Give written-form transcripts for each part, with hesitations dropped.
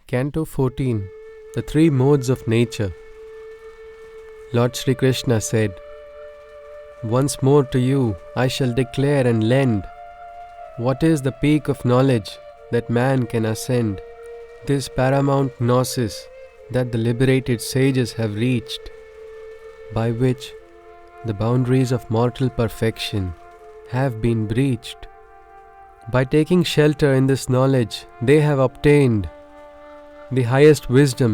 Canto 14. The Three Modes of Nature. Lord Sri Krishna said, "Once more to you I shall declare and lend what is the peak of knowledge that man can ascend, this paramount gnosis that the liberated sages have reached, by which the boundaries of mortal perfection have been breached. By taking shelter in this knowledge, they have obtained the highest wisdom,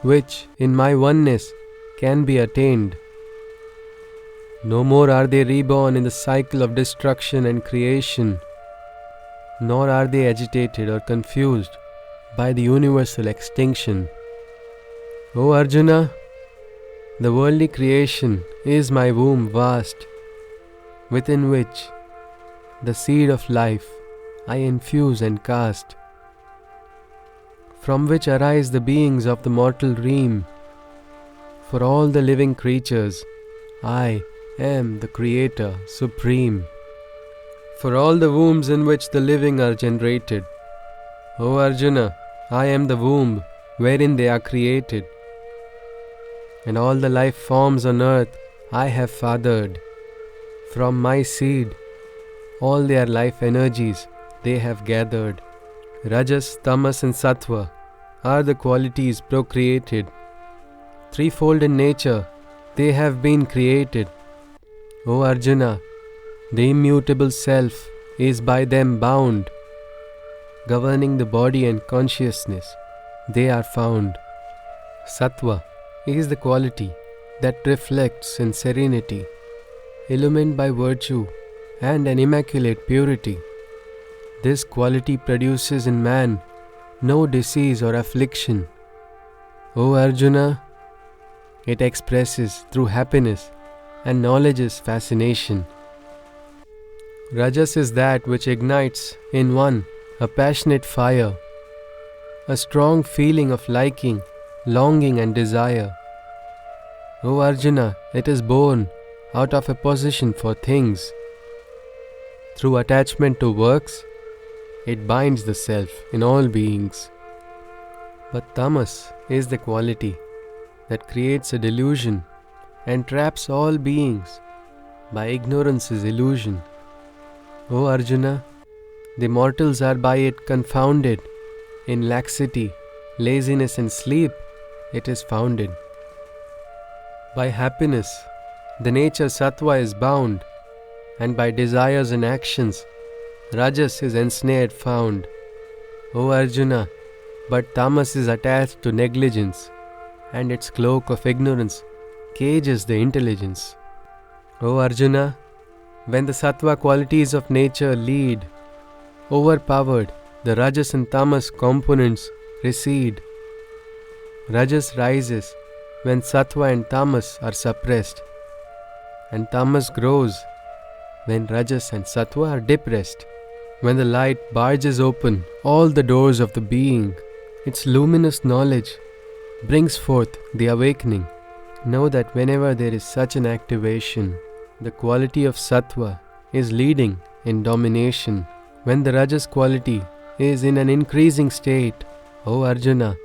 which in my oneness can be attained. No more are they reborn in the cycle of destruction and creation, nor are they agitated or confused by the universal extinction. O Arjuna, the worldly creation is my womb vast, within which the seed of life I infuse and cast, from which arise the beings of the mortal realm. For all the living creatures, I am the Creator Supreme. For all the wombs in which the living are generated, O Arjuna, I am the womb wherein they are created. And all the life forms on earth I have fathered. From my seed, all their life energies they have gathered. Rajas, Tamas and Sattva are the qualities procreated. Threefold in nature they have been created. O Arjuna, the immutable self is by them bound. Governing the body and consciousness, they are found. Sattva is the quality that reflects in serenity, illumined by virtue and an immaculate purity. This quality produces in man no disease or affliction. O Arjuna, it expresses through happiness and knowledge's fascination. Rajas is that which ignites in one a passionate fire, a strong feeling of liking, longing and desire. O Arjuna, it is born out of a position for things. Through attachment to works, it binds the self in all beings. But Tamas is the quality that creates a delusion and traps all beings by ignorance's illusion. O Arjuna, the mortals are by it confounded. In laxity, laziness and sleep it is founded. By happiness, the nature Sattva is bound, and by desires and actions, Rajas is ensnared found. O Arjuna, but Tamas is attached to negligence, and its cloak of ignorance cages the intelligence. O Arjuna, when the Sattva qualities of nature lead, overpowered, the Rajas and Tamas components recede. Rajas rises when Sattva and Tamas are suppressed, and Tamas grows when Rajas and Sattva are depressed. When the light barges open all the doors of the being, its luminous knowledge brings forth the awakening. Know that whenever there is such an activation, the quality of Sattva is leading in domination. When the Rajas quality is in an increasing state, O Arjuna,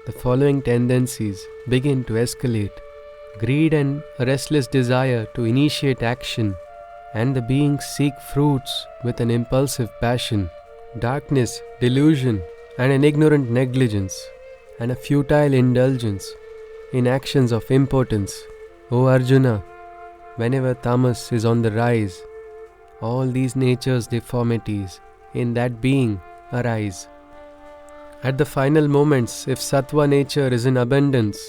the following tendencies begin to escalate: greed and a restless desire to initiate action, and the beings seek fruits with an impulsive passion; darkness, delusion, and an ignorant negligence, and a futile indulgence in actions of impotence. O Arjuna, whenever Tamas is on the rise, all these nature's deformities in that being arise. At the final moments, if Sattva nature is in abundance,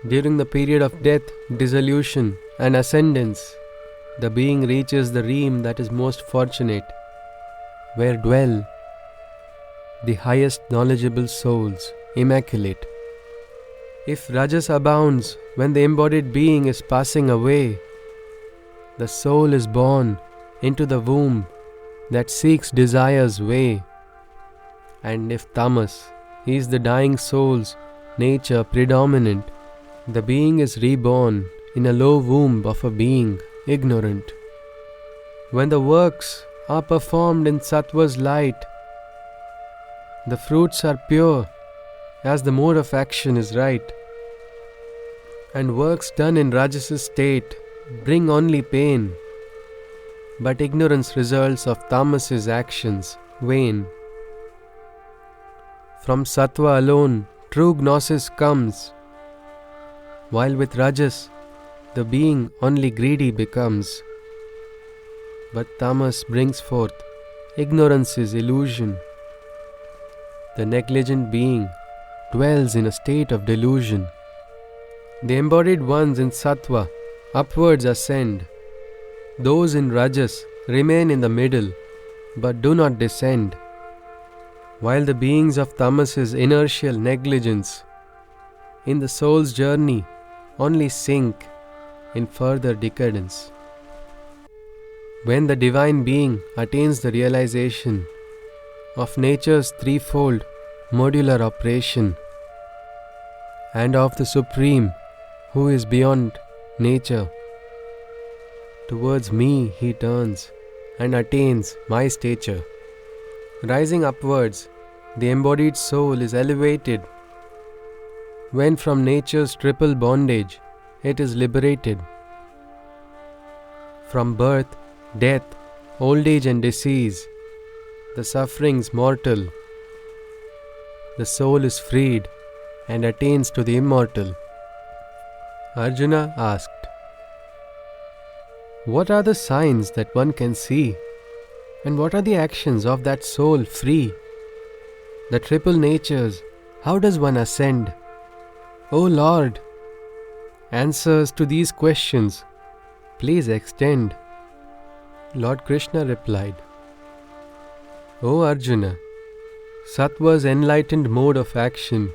during the period of death, dissolution, and ascendance, the being reaches the realm that is most fortunate, where dwell the highest knowledgeable souls, immaculate. If Rajas abounds when the embodied being is passing away, the soul is born into the womb that seeks desire's way. And if Tamas is the dying soul's nature predominant, the being is reborn in a low womb of a being ignorant. When the works are performed in Sattva's light, the fruits are pure as the mode of action is right, and works done in Rajasa state bring only pain, but ignorance results of Tamas's actions vain. From Sattva alone true gnosis comes, while with Rajas the being only greedy becomes. But Tamas brings forth ignorance's illusion. The negligent being dwells in a state of delusion. The embodied ones in Sattva upwards ascend. Those in Rajas remain in the middle, but do not descend. While the beings of Tamas's inertial negligence in the soul's journey only sink in further decadence. When the divine being attains the realization of nature's threefold modular operation and of the Supreme who is beyond nature, towards me he turns and attains my stature. Rising upwards, the embodied soul is elevated. When from nature's triple bondage it is liberated. From birth, death, old age and disease, the sufferings mortal, the soul is freed and attains to the immortal. Arjuna asked, what are the signs that one can see, and what are the actions of that soul free? The triple natures, how does one ascend? O Lord, answers to these questions, please extend. Lord Krishna replied, O Arjuna, Sattva's enlightened mode of action,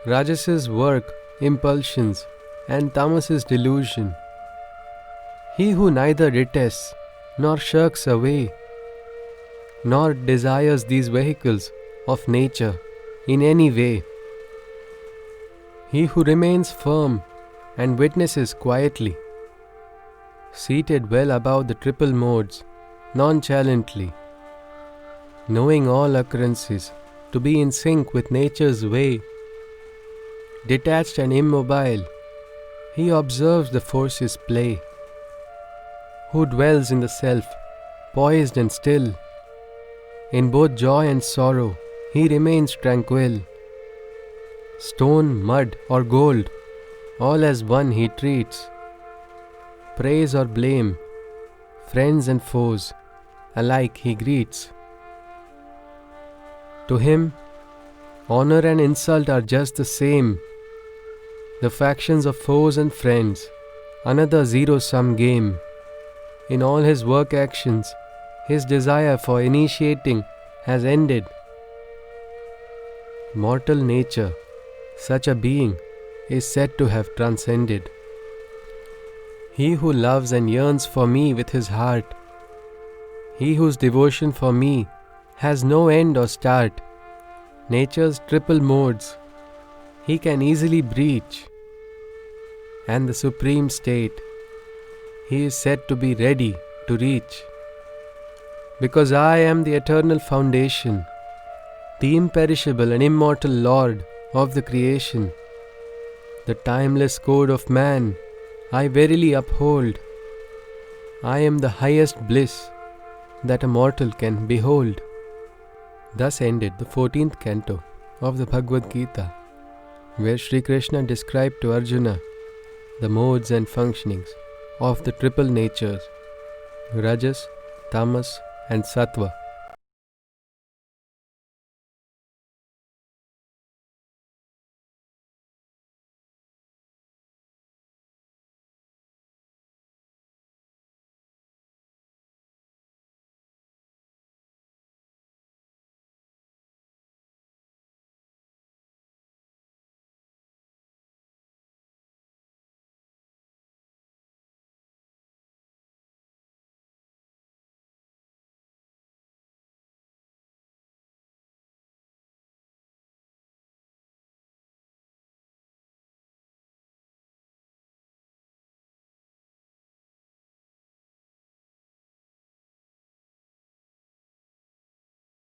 Rajas's work, impulsions, and Tamas's delusion. He who neither detests nor shirks away, nor desires these vehicles of nature in any way. He who remains firm and witnesses quietly, seated well above the triple modes, nonchalantly, knowing all occurrences to be in sync with nature's way, detached and immobile, he observes the forces play. Who dwells in the self, poised and still, in both joy and sorrow, he remains tranquil. Stone, mud or gold, all as one he treats. Praise or blame, friends and foes, alike he greets. To him, honor and insult are just the same. The factions of foes and friends, another zero-sum game. In all his work actions, his desire for initiating has ended. Mortal nature, such a being, is said to have transcended. He who loves and yearns for me with his heart, he whose devotion for me has no end or start, nature's triple modes he can easily breach, and the supreme state he is said to be ready to reach. Because I am the eternal foundation, the imperishable and immortal Lord of the creation, the timeless code of man I verily uphold. I am the highest bliss that a mortal can behold. Thus ended the 14th canto of the Bhagavad Gita, where Sri Krishna described to Arjuna the modes and functionings of the triple natures, Rajas, Tamas and Sattva.